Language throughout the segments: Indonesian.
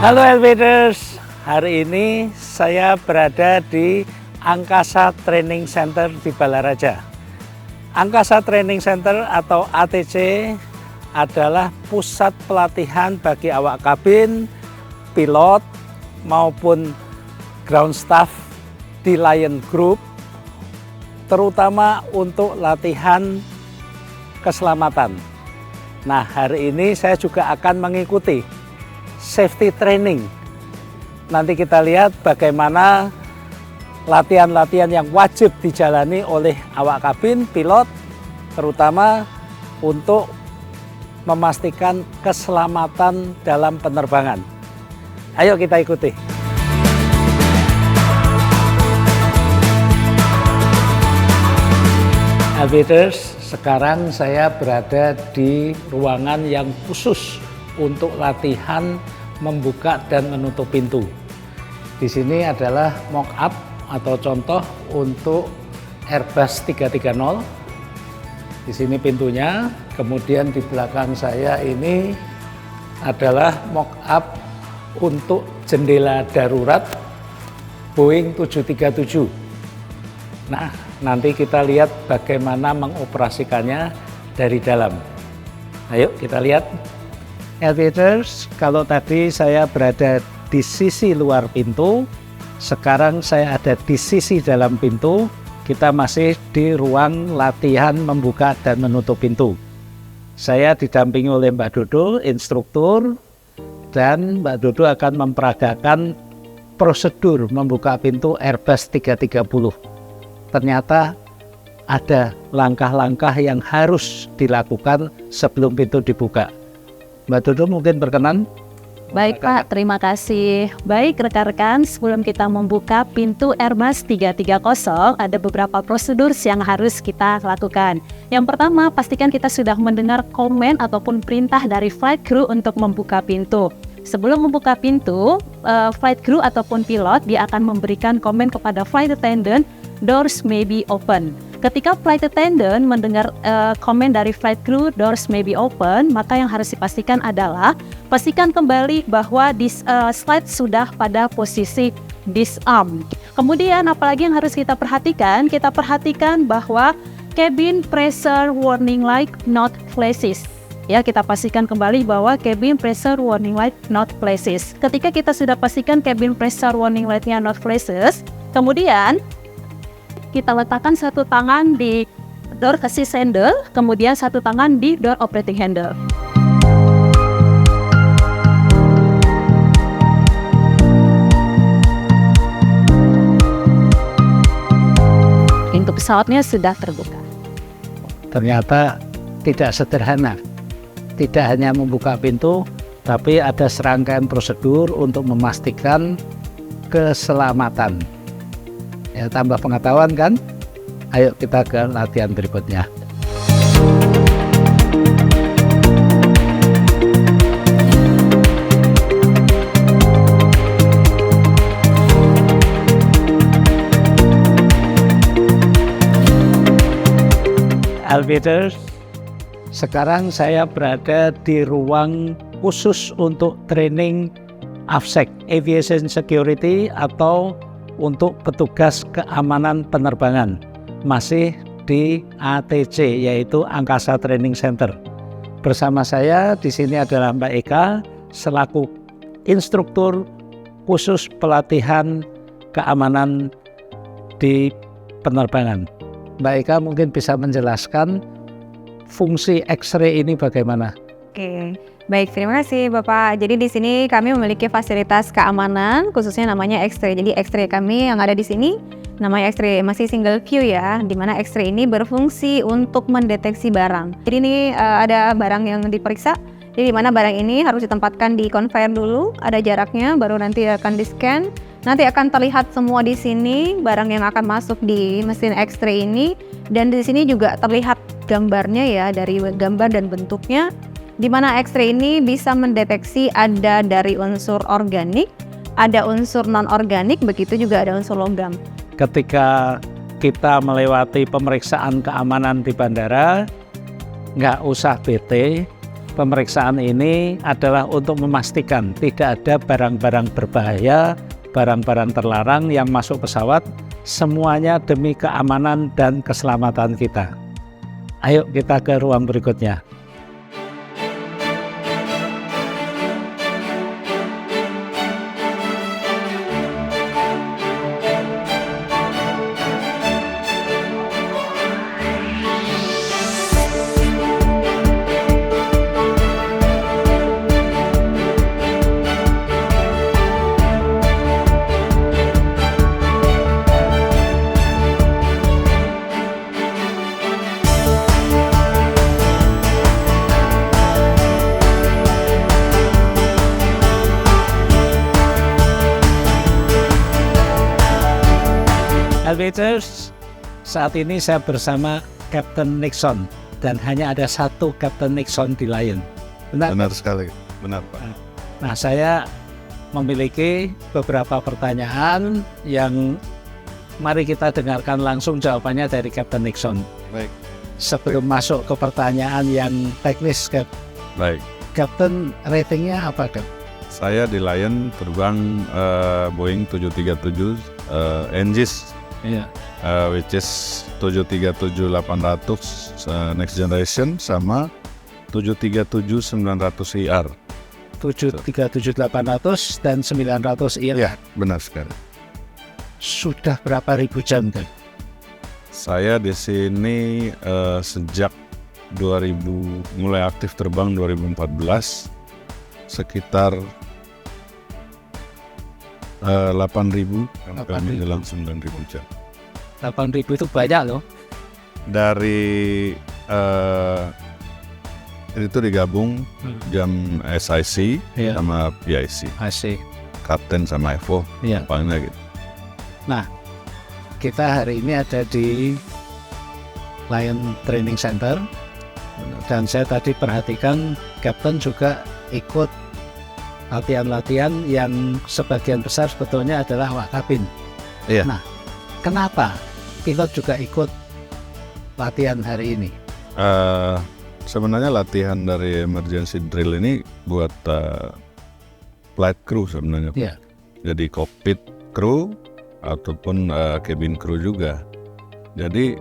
Halo Elevators, hari ini saya berada di Angkasa Training Center di Balaraja. Angkasa Training Center atau ATC adalah pusat pelatihan bagi awak kabin, pilot maupun ground staff di Lion Group, terutama untuk latihan keselamatan. Nah, hari ini saya juga akan mengikuti safety training. Nanti kita lihat bagaimana latihan-latihan yang wajib dijalani oleh awak kabin, pilot, terutama untuk memastikan keselamatan dalam penerbangan. Ayo kita ikuti. Elevators, sekarang saya berada di ruangan yang khusus untuk latihan membuka dan menutup pintu. Di sini adalah mock-up atau contoh untuk Airbus 330. Di sini pintunya, kemudian di belakang saya ini adalah mock-up untuk jendela darurat Boeing 737. Nah, nanti kita lihat bagaimana mengoperasikannya dari dalam. Ayo kita lihat. Elevators, kalau tadi saya berada di sisi luar pintu, sekarang saya ada di sisi dalam pintu. Kita masih di ruang latihan membuka dan menutup pintu. Saya didampingi oleh Mbak Dodo, instruktur, dan Mbak Dodo akan memperagakan prosedur membuka pintu Airbus 330. Ternyata ada langkah-langkah yang harus dilakukan sebelum pintu dibuka. Mbak Dodo mungkin berkenan? Baik Pak, terima kasih. Baik rekan-rekan, sebelum kita membuka pintu Airbus 330, ada beberapa prosedur yang harus kita lakukan. Yang pertama, pastikan kita sudah mendengar komen ataupun perintah dari flight crew untuk membuka pintu. Sebelum membuka pintu, flight crew ataupun pilot, dia akan memberikan komen kepada flight attendant, doors may be open. Ketika flight attendant mendengar komen dari flight crew, doors may be open, maka yang harus dipastikan adalah pastikan kembali bahwa slide sudah pada posisi disarm. Kemudian apalagi yang harus kita perhatikan? Kita perhatikan bahwa cabin pressure warning light not flashes. Ya, kita pastikan kembali bahwa cabin pressure warning light not flashes. Ketika kita sudah pastikan cabin pressure warning light-nya not flashes, kemudian kita letakkan satu tangan di door assist handle, kemudian satu tangan di door operating handle. Pintu pesawatnya sudah terbuka. Ternyata tidak sederhana. Tidak hanya membuka pintu, tapi ada serangkaian prosedur untuk memastikan keselamatan. Ya, tambah pengetahuan kan? Ayo kita ke latihan berikutnya. Elevators, sekarang saya berada di ruang khusus untuk training AFSEC, Aviation Security, atau untuk petugas keamanan penerbangan, masih di ATC, yaitu Angkasa Training Center. Bersama saya di sini adalah Mbak Eka selaku instruktur khusus pelatihan keamanan di penerbangan. Mbak Eka mungkin bisa menjelaskan fungsi X-ray ini bagaimana? Oke, baik, terima kasih Bapak. Jadi di sini kami memiliki fasilitas keamanan, khususnya namanya X-ray. Jadi X-ray kami yang ada di sini namanya X-ray masih single view ya, di mana X-ray ini berfungsi untuk mendeteksi barang. Jadi ini ada barang yang diperiksa, jadi di mana barang ini harus ditempatkan di conveyor dulu, ada jaraknya, baru nanti akan di-scan. Nanti akan terlihat semua di sini barang yang akan masuk di mesin X-ray ini, dan di sini juga terlihat gambarnya ya, dari gambar dan bentuknya. Di mana X-ray ini bisa mendeteksi ada dari unsur organik, ada unsur non-organik, begitu juga ada unsur logam. Ketika kita melewati pemeriksaan keamanan di bandara, nggak usah bete, Pemeriksaan ini adalah untuk memastikan tidak ada barang-barang berbahaya, barang-barang terlarang yang masuk pesawat, semuanya demi keamanan dan keselamatan kita. Ayo kita ke ruang berikutnya. Elevators, saat ini saya bersama Captain Nixon dan hanya ada satu Captain Nixon di Lion. Benar? Benar sekali, benar Pak. Nah, saya memiliki beberapa pertanyaan yang mari kita dengarkan langsung jawabannya dari Captain Nixon. Baik. Sebelum masuk ke pertanyaan yang teknis, Baik. Captain ratingnya apa, Cap? Saya di Lion terbang Boeing 737 NGs, Iya. which is 737-800 next generation sama 737-900 ER. 737-800 dan 900 IR. Iya, benar sekali. Sudah berapa ribu jam, Cap? Saya di sini sejak 2000 mulai aktif terbang 2014 sekitar 8.000 kami 8.000. dalam 9.000 jam. 8.000 itu banyak loh. Dari itu digabung jam SIC Iya. sama PIC, Asik. Kapten sama Evo, Iya. apanya gitu. Nah, kita hari ini ada di Lion Training Center dan saya tadi perhatikan Captain juga ikut latihan-latihan yang sebagian besar sebetulnya adalah awak kabin. Iya. Nah, kenapa pilot juga ikut latihan hari ini? Sebenarnya latihan dari emergency drill ini buat flight crew sebenarnya. Iya. Jadi cockpit crew ataupun cabin crew juga. Jadi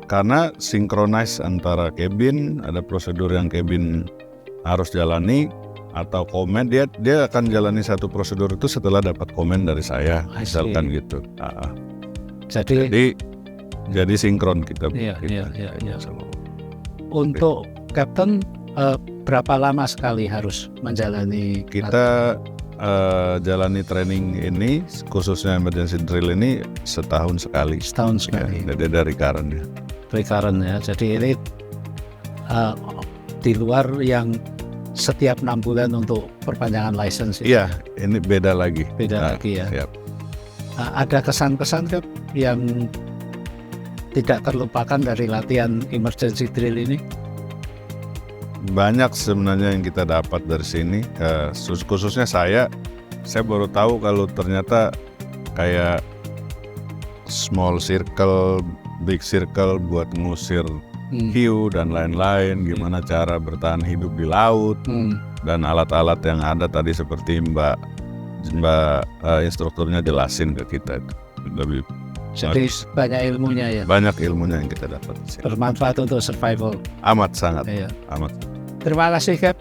karena synchronize antara cabin, ada prosedur yang cabin harus jalani atau komen, dia akan jalani satu prosedur itu setelah dapat komen dari saya, I see. misalkan gitu. Jadi Jadi sinkron kita. Iya, kita iya. sama. untuk Captain berapa lama sekali harus menjalani Kita jalani training ini, khususnya emergency drill ini setahun sekali. setahun Ya, sekali? jadi dari current ya. Recurrent ya. Jadi ini di luar yang setiap 6 bulan untuk perpanjangan license. Iya, ini beda lagi. Beda lagi ya. Ya. Ada kesan-kesan Cap, yang tidak terlupakan dari latihan emergency drill ini? Banyak sebenarnya yang kita dapat dari sini, khususnya saya baru tahu kalau ternyata kayak small circle, big circle buat ngusir hiu dan lain-lain, gimana cara bertahan hidup di laut, dan alat-alat yang ada tadi seperti Mbak instrukturnya jelasin ke kita. Lebih Jadi banyak ilmunya ya. banyak ilmunya yang kita dapat di sini. Bermanfaat untuk survival. Amat sangat, Iya. amat. Terima kasih Cap.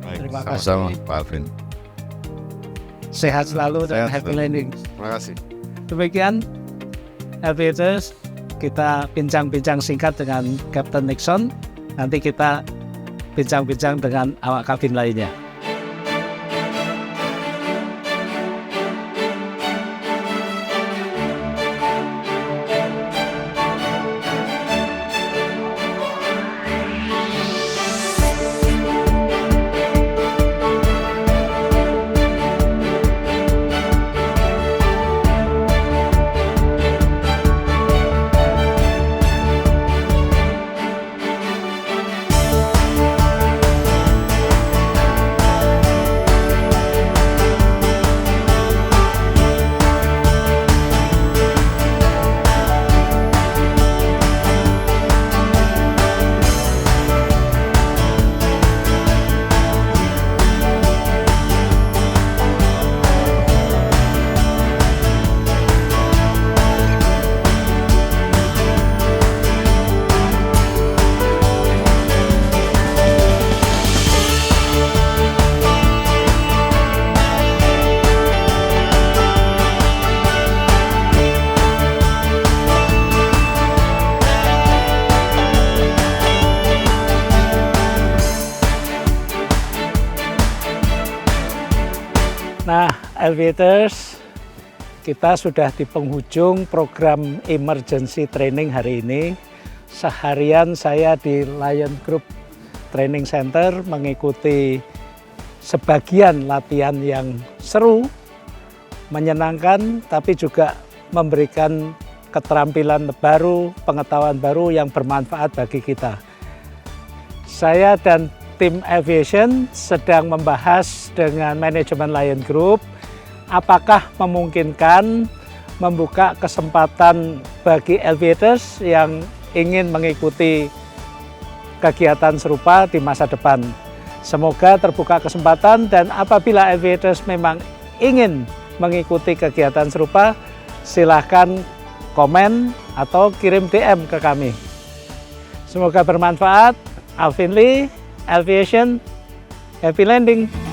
Baik, Terima kasih. sama-sama Pak Alvin. Sehat selalu dan Sehat happy selalu. landing. Terima kasih. Demikian Aviators, kita bincang-bincang singkat dengan Captain Nixon. Nanti kita bincang-bincang dengan awak kabin lainnya. Aviators, kita sudah di penghujung program emergency training hari ini. Seharian saya di Lion Group Training Center mengikuti sebagian latihan yang seru, menyenangkan, tapi juga memberikan keterampilan baru, pengetahuan baru yang bermanfaat bagi kita. Saya dan tim aviation sedang membahas dengan manajemen Lion Group apakah memungkinkan membuka kesempatan bagi aviators yang ingin mengikuti kegiatan serupa di masa depan. Semoga terbuka kesempatan, dan apabila aviators memang ingin mengikuti kegiatan serupa, silahkan komen atau kirim DM ke kami. Semoga bermanfaat. Alvin Lee, Aviation, happy landing!